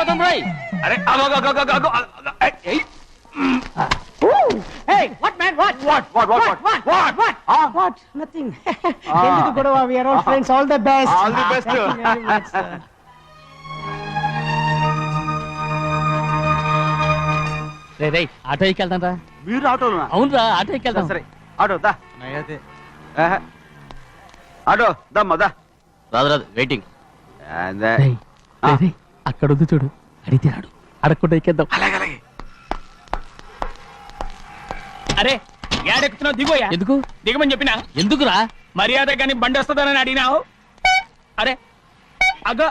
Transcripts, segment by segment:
పోతాను రాయ్. అరే Hey, what man? What? Nothing. ఎందుకు గొడవ? We are all friends. All the best. All the best. Thank you very much, sir. రే auto ఎక్కెళ్తాను రా. మీరు ఆటోనా? అవునురా ఆటో ఎక్కెళ్తాం. సరే ఆటో దా. ఆటో దమ్మా దా. రాదు వెయిటింగ్. అలాగే అక్కడ ఉంది చూడు, అడిగితే రాడు, అడగకుండా ఎక్కేద్దాం. అలాగే. అరే ఏడెక్కుతున్నావు? దిగోయా. ఎందుకు దిగమని చెప్పినా? ఎందుకురా? మర్యాద కానీ బండి వస్తుందని అడిగినావు. అరే అగో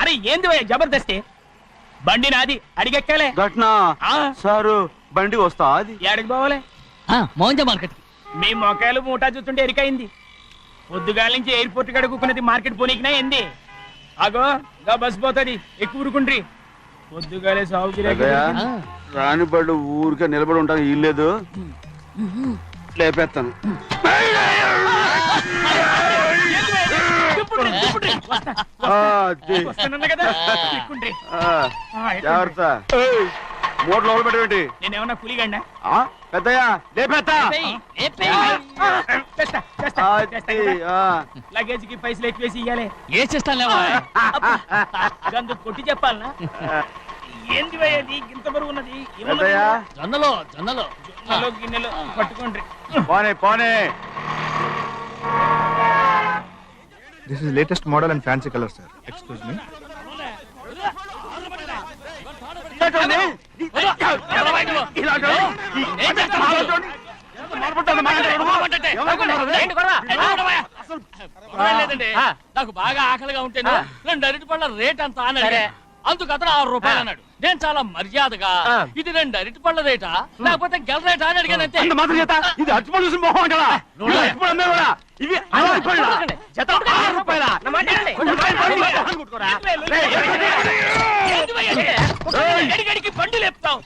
అరే ఏంది భయ్యా జబర్దస్తి? బండి నాది, అడిగెక్కాలే. ఘట్నా సారు బండి వస్తా అది ఏడకి పోవాలే? మోహన్జా మార్కెట్. మీ మొక్కలు మూటా చూస్తుంటే ఎరికైంది. పొద్దుగాల నుంచి ఎయిర్పోర్ట్ కడుక్కున్నది మార్కెట్ పోనీకినా ఏంది? అగో గా బస్ పోతుంది, ఎక్కువ ఊరుకుండ్రి. పొద్దుగాలే సాగు రాని బళ్ళు ఊరికే నిలబడి ఉంటాను, ఇల్లేదు లేపేస్తాను. జాగ్రత్త. మూడు లోపల పెట్టేంటి? నేనేమన్నా పులిగండా? పెద్దయ్యా లేపేస్తా. లగేజ్ కి పైసలు ఎక్కువేసి ఇయ్యాలి. ఏ చేస్తానులేవా? గందు కొట్టి చెప్పాలనా? ఏంది భయ్యది ఇంత బరువు ఉన్నది? పెద్దయ్యా జొన్నలో గిన్నెలో పట్టుకోండి. పోనే. This is latest model and fancy color, sir. Excuse me. నాకు బాగా ఆకలిగా ఉంటే 2 అరటి పళ్ళ రేట్ అంత అన్నాడు. అందుకు అతను 6 రూపాయలు అన్నాడు. నేను చాలా మర్యాదగా ఇది 2 అరటి పళ్ళ రేటా లేకపోతే గెల రేటా అని అడిగానంతే. ఇది అచ్చిపళ్ళు చూసి మొహం అంటారా? ఇవి బండి లేపుతావు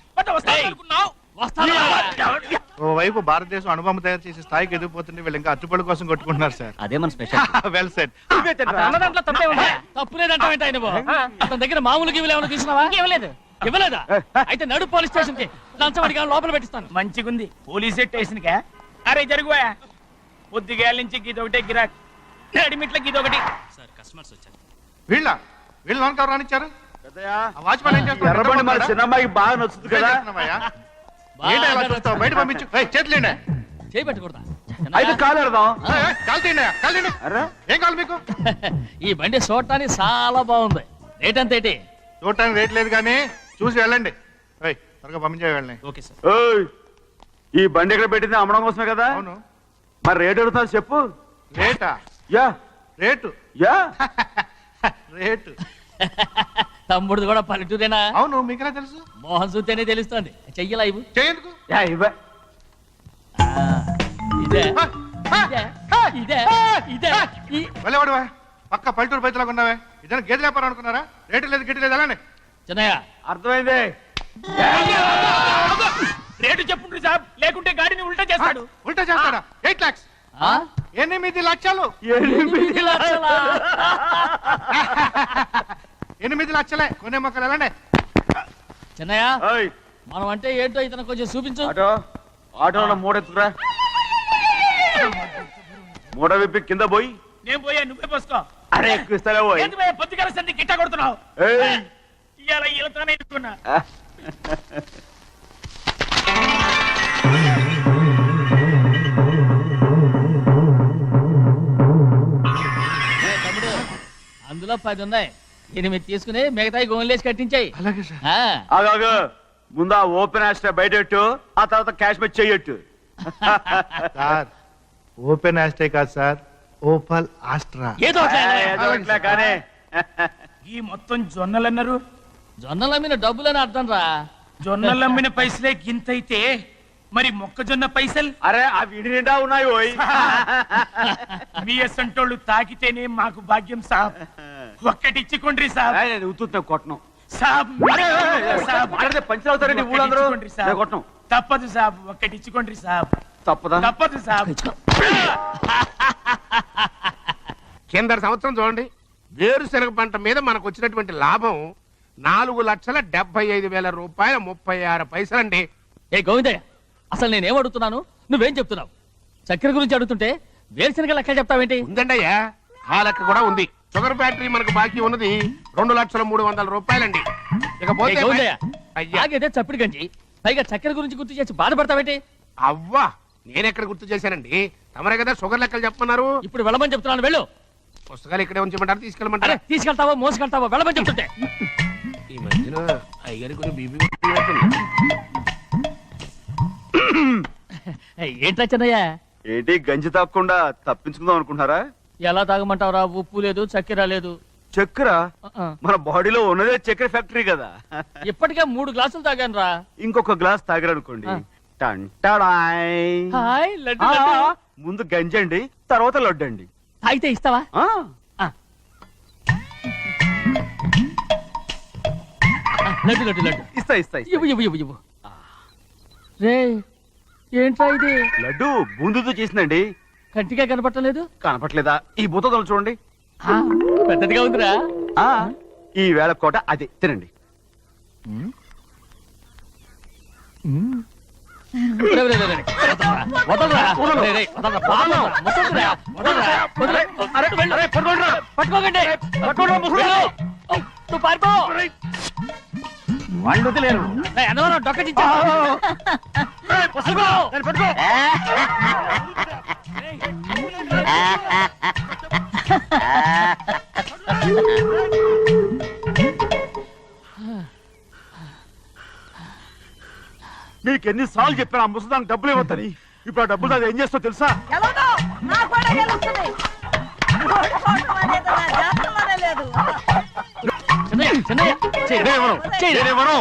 ఓవైపు భారతదేశం అణుబాంబు తయారు చేసే స్థాయికి ఎదిగిపోతుంటే వీళ్ళు ఇంకా అట్టుపళ్ళ కోసం కొట్టుకుంటున్నారు సార్. అదే మన స్పెషల్. Well said. తప్పు లేదంటే అతని దగ్గర మామూలు గివ్వులు ఏమైనా తీసుకున్నావా? ఇవ్వలేదా? అయితే నడు పోలీస్ స్టేషన్ కి లంచం అడిగా లోపల పెట్టిస్తాను. మంచిగుంది పోలీస్ స్టేషన్ కా? అరే జరుగువా. పొద్దుగాల నుంచి గీదొకటే గిరాక్, నడిమిట్ల గీదొకటి. సార్ కస్టమర్స్ వచ్చారు. వీళ్ళు లోన్ కవర్ రానిచ్చారు. ఎర్రబండి మన చిన్నమ్మాయికి బాగా నచ్చుతుంది కదా. బయట పంపించు. చేతులేండి. చేయి పెట్టకూడదా? అయితే కాలు ఎడదాం. ఏం కావాలి మీకు? ఈ బండి చూడటానికి చాలా బాగుంది. రేట్ అంత ఏంటి? చూడటానికి రేట్ లేదు కానీ చూసి వెళ్ళండి. త్వరగా పంపించే వెళ్ళండి. Okay sir. ఈ బండి ఎక్కడ పెట్టింది? అమ్మడం కోసమే కదా. అవును. మరి రేట్ అడుగుతాను చెప్పు. రేటా? రేటు రేటు తమ్ముడు కూడా పల్లెటూరేనా? అవును. మీకెలా తెలుసు? మోహన్ చూస్తేనే తెలుస్తుంది. చెయ్యలా ఇవ్వు. చేయందుకు వెళ్ళేవాడువా? పక్క పల్లెటూరు బయటలాగా ఉన్నావే. ఇదైనా గేదె వ్యాపారం అనుకున్నారా? రేటు లేదు గిట్టి లేదు అలానే. చిన్నయ్య అర్థమైంది. రేటు చెప్పుండ్రి సాబ్, లేకుంటే గాడిని ఉల్టా చేస్తాడు. ఉల్టా చేస్తాడా? 8 lakhs. 8 లక్షలు. 8 లక్షలే. కొనే మొక్కలు ఎలానే. చిన్నయ్య మనం అంటే ఏంటో ఇతను కొంచెం చూపించు. ఆటోలో మూడెత్తుకురా. మూడ విప్పి కింద పోయి. నేను పోయా, నువ్వే పోసుకో. అరే ఎక్కువ ఇస్తాలే పోయి. పొద్దుగాల సంది గిట్ట కొడుతున్నావు. ఇవాళ ఈలతోనే ఎత్తుకున్నా. అందులో 10 ఉన్నాయి. 8 తీసుకుని మిగతాయి గోన్లేసి కట్టించాయి. అలాగే సార్. ఆగాగు. ముందు ఆ ఓపెన్ ఆస్ట్రా బయటెట్టు, ఆ తర్వాత క్యాష్ మెచ్ చెయ్యట్టు. సార్ ఓపెన్ ఆస్ట్రే కాదు సార్, ఓపల్ ఆస్ట్రా. ఏదో కానీ ఈ మొత్తం జొన్నలన్నారు. జొన్నలమ్మిన డబ్బులని అర్థం రా. జొన్నలమ్మిన పైసలే గింతైతే మరి మొక్కజొన్న పైసలు? అరే ఆ విడి నిండా ఉన్నాయి. ఓయ్ మీ అసంటోళ్ళు తాకితేనే మాకు భాగ్యం సాబ్. ఒక్కటి ఇచ్చుకోండి సాబ్. నేను ఉత్తున్నా కొట్టను సాబ్. పంచర్ అవుతారండి ఊళ్ళందరూ. కొట్టను. తప్పదు సాబ్, ఒక్కటి ఇచ్చుకోండి సాబ్. తప్పదా? తప్పదు సాబ్. కింద సంవత్సరం చూడండి, వేరుశనగ పంట మీద మనకు వచ్చినటువంటి లాభం 4,75,000 రూపాయల 36 పైసలండి. ఏ గోవిందయ్య, అసలు నేనేం అడుగుతున్నాను, నువ్వేం చెప్తున్నావు? చక్కెర గురించి అడుగుతుంటే వేరుశనగ లెక్క చెప్తావేంటి? ఉందండి అయ్యా, ఆ లెక్క కూడా ఉంది. షుగర్ ఫ్యాక్టరీ మనకు బాకీ ఉన్నది 2,03,00,000 రూపాయలండి. ఏ ఇకపోతే గోవిందయ్య, అయ్యా ఆగేదే చప్పిడి గంజి, పైగా చక్కెర గురించి గుర్తు చేసి బాధపడతావేంటి? అవ్వా, నేనెక్కడ గుర్తు చేశానండి? తమరే కదా షుగర్ లెక్కలు చెప్పమన్నారు. ఇప్పుడు వెళ్ళమని చెప్తున్నాను, వెళ్ళు. పుస్తకాలు ఇక్కడే ఉంచమంటారు, అరే తీసుకెళ్ళమంటారా? తీసుకెళ్తావో మోసుకెళ్తావో వెళ్ళమని చెప్తుంటే. ఈ మధ్యన అయ్యగారి కొంచెం బీపీ ఏంట్రా చిన్నయ్య, ఏంటి గంజి తాగకుండా తప్పించుకుందాం అనుకుంటున్నారా? ఎలా తాగమంటావురా? ఉప్పు లేదు, చక్కెర లేదు. చక్కెర ఆ. మన బాడీలో ఉన్నదే చక్కెర ఫ్యాక్టరీ కదా. ఇప్పటికే 3 గ్లాసులు తాగాను రా. ఇంకొక గ్లాస్ తాగారనుకోండి, ఆ. టంటాడాయ్. హాయ్ లడ్డు ఆ, లడ్డు. ముందు గంజండి, తర్వాత లడ్డండి. తాగితే ఇస్తావా? ఆ, లడ్డు లడ్డు లడ్డు ఇస్తా ఇస్తా ఇస్తా. ఇవ్వు ఇవ్వు ఇవ్వు ఇవ్వు. రే ఏంట్రా ఇది? లడ్డు బూందుతో చేసిందండి. కంటిగా కనపట్టలేదు. కనపట్లేదా? ఈ బూతలు చూడండి. పెద్దదిగా ఉందిరా. ఆ, ఈ వేళ కోట అదే తినండి. రే, రే, రే, రే. వదలరా, వదలరా. రే, రే, వదలరా, వదలరా, వదలరా, వదలరా, వదలరా. వెళ్ళు. పట్టుకోకండి. వెళ్ళు. నువ్వు పారిపో. వాళ్ళు వదిలేరు. రే, అన్నవరం డొక్కటించా. పట్టుకో. మీకు ఎన్నిసార్లు చెప్పాను ఆ ముసదానికి డబ్బులు ఇవ్వద్దని. ఇప్పుడు ఆ డబ్బులు అది ఏం చేస్తో తెలుసా? ఎలాగో నా కూడా గెలుస్తుంది. ఓడిపోవటం అనేది నా జాతకంలోనే లేదు. చిన్నయ్య, చిన్నయ్య, చెయ్యి. నేనివ్వను. చెయ్యి. నేనివ్వను.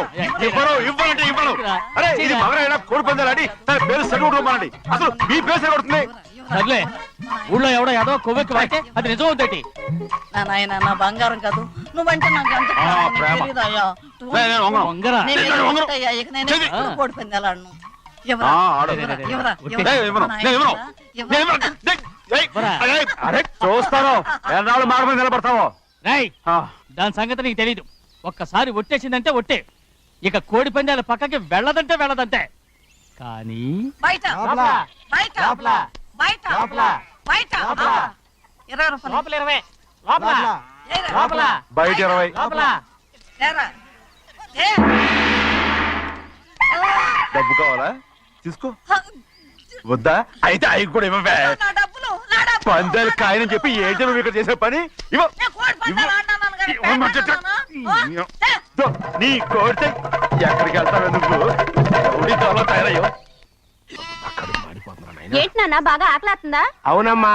ఇవ్వను, ఇవ్వనంటే ఇవ్వను. అరే ఇది మగరైనా కోడి పందాలని తన పేరు సరిగొట్టుకోమనండి. అసలు మీ పేరు సరిగొడుతుంది. సర్లే, ఊళ్ళో ఎవడో ఏదో కొవ్వెక్కి వాడితే అది నిజం అవుతాయి. నా నాయన నా బంగారం కాదు, నువ్వంటే నాకు ఎంత ఆ, ప్రేమ. తెలీదయ్యా. నేను వంగను. వంగరా. నేను నేను వంగను. ఏంటయ్యా, ఇక నేను చెయ్యి. ఎప్పుడు కోడి పందాలాడను. ఎవరా? ఆ, ఆడు. ఎవరా? ఎవరా? నేను ఇవ్వను. నేను ఇవ్వను. నేను ఇవ్వను. ఏయ్, ఏయ్, అరే చూస్తాను ఎన్నాళ్ళు మాట మీద నిలబడతావో. రేయ్, ఆ, దాని సంగతి నీకు తెలీదు. ఒక్కసారి ఒట్టేసిందంటే ఒట్టే. ఇక కోడి పందాల పక్కకి వెళ్ళదంటే వెళ్ళదంతే. కానీ బయట బయట బయట బయట 20 రూపాయలు. ఏరా. బయట 20. ఏరా. ఏ. డబ్బు కావాలా? తీసుకో. వద్దా? అయితే అవి కూడా ఇవ్వవే. నా డబ్బులు, నా డబ్బులు. పందాలు కాయని చెప్పి ఏంటి నువ్వు ఇక్కడ చేసే పని? ఇవ్వ. నేను కోడి పందాలు ఆడినాను కానీ ఇవ్వమంటే పేకాడుతున్నానా? దో, నీ కోడితే ఎక్కడికి వెళ్తావు నువ్వు? రౌడీ త్వరలో తయారయ్యో. ఏంటి నాన్న బాగా ఆకలాతుందా? అవునమ్మా,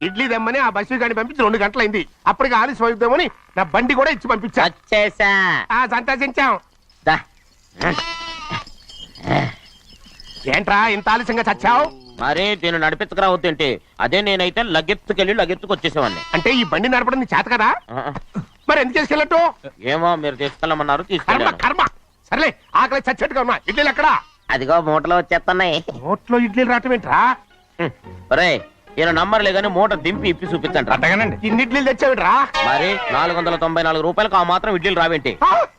ఇడ్లీ దమ్మని ఆ బస్సు గాని పంపించి 2 గంటలైంది. అప్పటికి ఆలస్యం అవుతామని నా బండి కూడా ఇచ్చి పంపించా. వచ్చేసా. సంతోషించాం. దా. ఏంట్రా ఇంత ఆలస్యంగా చచ్చావు? మరి దీన్ని నడిపెత్తుకురావద్దేంటి? అదే నేనైతే లగెత్తుకెళ్ళి లగెత్తుకు వచ్చేసేవాడిని. అంటే ఈ బండి నడపడం నీ చేత కదా? మరి ఎందుకు చేసుకెళ్ళట్టు? ఏమో మీరు తీసుకెళ్ళమన్నారు, కర్మ తీసుకెళ్ళాను. కర్మ. సర్లే, ఆకలి చచ్చేట్టుగా ఉన్నా. ఇడ్లీలు ఎక్కడా? అదిగో మూటలో వచ్చేస్తున్నాయి. నోట్లో ఇడ్లీలు రావటం ఏంట్రా? ఒరే, ఈయన నంబర్లే గానీ మూట దింపి ఇప్పి చూపించండి. అట్టగానండి. ఇన్ని ఇడ్లీలు తెచ్చావిడ్రా? మరి 494 రూపాయలకు ఆ మాత్రం ఇడ్లీలు రావేంటి?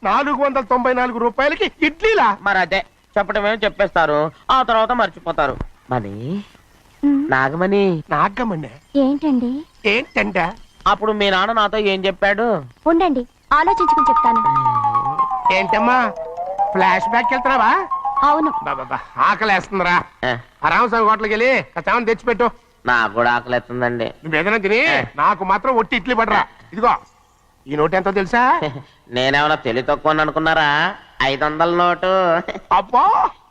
494 రూపాయలకి ఇడ్లీలా? మరి అదే చెప్పడమేమో చెప్పేస్తారు, ఆ తర్వాత మర్చిపోతారు. మరి నాగమణి, నాగమ్మన్నా ఏంటండి? ఏంటంట? అప్పుడు మీ నాన్న నాతో ఏం చెప్పాడు? ఉండండి ఆలోచించుకుని చెప్తాను. ఏంటమ్మా, ఫ్లాష్ బ్యాక్ వెళ్తున్నావా? అవును. బాబా ఆకలేస్తుందిరా. ఆ, ఆ రామస్వామి హోటల్కి వెళ్ళి కాస్త తెచ్చిపెట్టు. నాకు కూడా ఆకలిస్తుందండి. నువ్వేదైనా తిని నాకు మాత్రం ఒట్టి ఇడ్లీ పడరా. ఇదిగో ఈ నోటు ఎంతో తెలుసా? నేనేమన్నా తెలివి తక్కువ అనుకున్నారా? 500 నోటు. అబ్బా,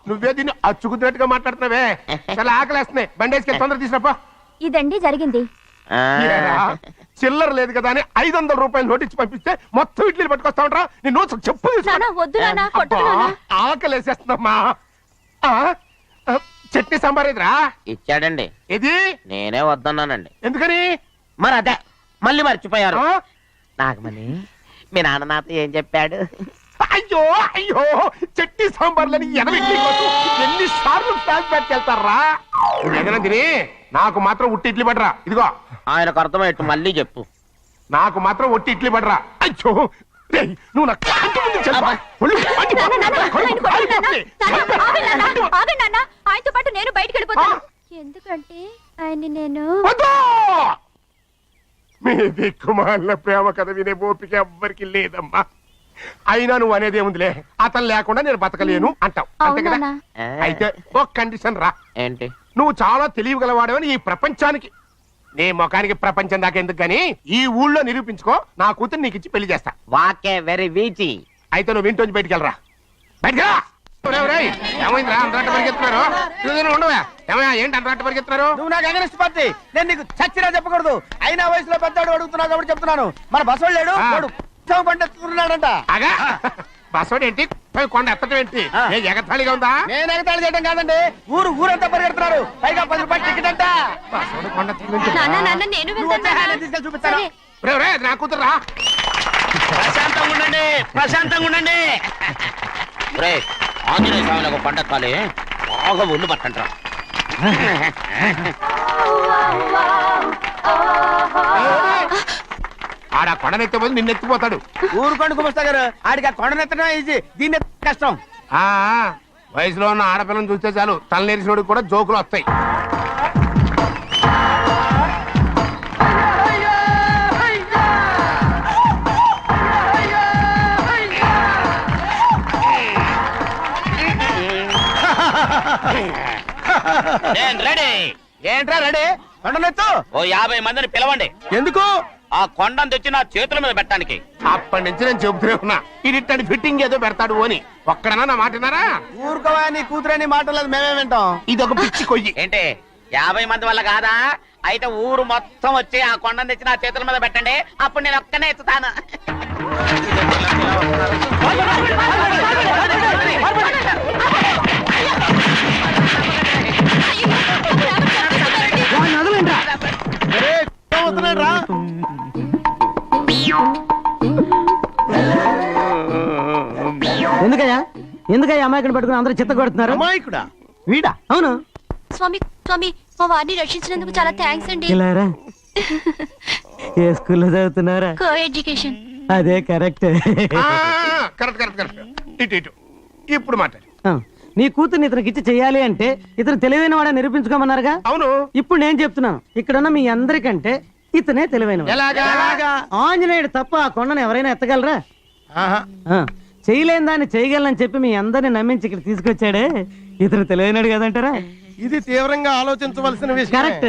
నువ్వే దీన్ని అచ్చుకుతున్నట్టుగా మాట్లాడుతున్నావే. చాలా ఆకలేస్తున్నాయి, బండేసుకెళ్ళి తొందర తీసినప్పా. ఇదండి జరిగింది. ఆ, చిల్లర లేదు కదా అని 500 రూపాయలు నోటు ఇచ్చి పంపిస్తే మొత్తం ఇడ్లీలు పట్టుకొస్తా ఉంటా. నీ నోట్స్ చెప్పు తీసుకో. నాన్న వద్దు నాన్న, అబ్బా, కొట్టకు నాన్న. ఆకలేసేస్తుందమ్మా. చట్నీ సాంబార్ ఎదురా? ఇచ్చాడండి. ఇది నేనే వద్దన్నానండి. ఎందుకని? మరి అదే మళ్ళీ మర్చిపోయారు. ఆ? నాగమణి, మీ నాన్న నాతో ఏం చెప్పాడు? అయ్యో అయ్యో, చట్నీ సాంబార్లని 80 ఎన్నిసార్లు ప్యాక్ పెట్టుకెళ్తారా? ఏదైనా తిని నాకు మాత్రం ఉట్టి ఇడ్లీ పడరా. ఇదిగో ఆయనకు అర్థమయ్యట్టు మళ్ళీ చెప్పు. నాకు మాత్రం ఒట్టి ఇడ్లీ పడరా. అయ్యో రేయ్, నువ్వు నా కాంటి చంపా. ఒళ్ళు మండిపోతుంది. కడుపు కాలిపోతుంది. ఆగండి నాన్న, ఆయనతో పాటు నేను బయటకు వెళ్ళిపోతాను. ఎందుకంటే ఆయన్ని నేను వద్దు! మీ దిక్కుమాల ప్రేమ కథ వినే ఓపిక ఎవ్వరికి లేదమ్మా. అయినా నువ్వు అనేదేముందిలే, అతను లేకుండా నేను బతకలేను అంటావు అంతే కదా. అవునా? అయితే ఒక కండిషన్ రా. ఏంటి? నువ్వు చాలా తెలియగలవాడవని ఈ ప్రపంచానికి, నీ ముఖానికి ప్రపంచం దాకా ఎందుకు గాని ఈ ఊళ్ళో నిరూపించుకో. నా కూతురు నీకు ఇచ్చి పెళ్లి చేస్తా. వాకే వెరీ వీచి. అయితే నువ్వు ఇంటి నుంచి బయటికి వెళ్ళరా. బయటికి రా. ఏమైందిరా అంతరాట పరిగెత్తున్నారు? ఉండవా ఏమయ్యా, ఏంటి అంతరాట పరిగెత్తున్నారు? నువ్వు నాకు అగనిస్ట్ పార్టీ, నేను నీకు చచ్చినా చెప్పకూడదు. అయినా వయసులో పెద్దవాడు అడుగుతున్నావు కాబట్టి చెప్తున్నాను. మన బసవాడు లేడు, వాడు పండుతున్నాడంట. అగా బస్సోడు ఏంటి, కొండ ఎత్తడం ఏంటి? ఏ ఎగతాళిగా ఉందా? నేను ఎగతాళి చేయడం కాదండి, ఊరంతా పరిగెడుతున్నారు. పైగా 10 రూపాయలు టికెట్ అంట. బస్సోడు కొండ నాన్న నేను నువ్వు వచ్చే వెళ్తాను. ఆయన తీసుకెళ్ళి చూపిస్తాను. అది నా కూతురు రా. ప్రశాంతంగా ఉండండి, ప్రశాంతంగా ఉండండి. ఆంజనేయ స్వామికి ఒక పంట కాలే, బాగా ఒళ్ళు పట్టంటారా. ఆడ కొండనెత్తే పోతే నిన్నెత్తిపోతాడు. ఊరుకోండి కుమస్తా గారు, ఆడికి ఆ కొండనెత్తడం ఈజీ, దీన్ని ఎత్తడం కష్టం. ఆ వయసులో ఉన్న ఆడపిల్లని చూస్తే చాలు తలనేరిసినోడికి కూడా జోకులు వస్తాయి. రెడీ. ఏంట్రా రెడీ? కొండనెత్తు. ఓ 50 మందిని పిలవండి. ఎందుకు? ఆ కొండను తెచ్చి నా చేతుల మీద పెట్టడానికి. అప్పటి నుంచి నేను చెబుతూనే ఉన్నా, ఇడిట్టని ఫిట్టింగ్ ఏదో పెడతాడు అని. ఒక్కడనా నా మాట విన్నారా? ఊరుకోవా, నీ కూతురని మాటలేదు, మేమే వింటాం. ఇదొక పిచ్చి కొయ్యి. ఏంటి 50 మంది వల్ల కాదా? అయితే ఊరు మొత్తం వచ్చి ఆ కొండను తెచ్చి నా చేతుల మీద పెట్టండి, అప్పుడు నేను ఒక్కనే ఎత్తుతాను. ఎందుకయ్యా అమాయకుని పట్టుకుని అందరూ చిత్త కొడుతున్నారు? అమాయకుడా? వీడా? అవును. స్వామి మా వారిని రక్షించినందుకు చాలా థ్యాంక్స్ అండి. ఇలారా, ఏ స్కూల్లో చదువుతున్నారా? Co education. అదే కరెక్ట్. Correct correct correct. ఇటు ఇటు ఇప్పుడు మాట్లాడు. నీ కూతుర్ని ఇతనికి ఇచ్చి చెయ్యాలి అంటే ఇతను తెలివైన వాడే నిరూపించుకోమన్నారుగా. అవును. ఇప్పుడు నేను చెప్తున్నాను, ఇక్కడున్న మీ అందరికంటే ఇతనే తెలివైన వాడు. ఎలాగా? ఆంజనేయుడు తప్ప ఆ కొండను ఎవరైనా ఎత్తగలరా? ఆహా. చేయలేని దాన్ని చేయగలనని చెప్పి మీ అందరిని నమ్మించి ఇక్కడ తీసుకొచ్చాడే, ఇతను తెలివైనడు కదంటారా? ఇది తీవ్రంగా ఆలోచించవలసిన విషయం. కరెక్ట్.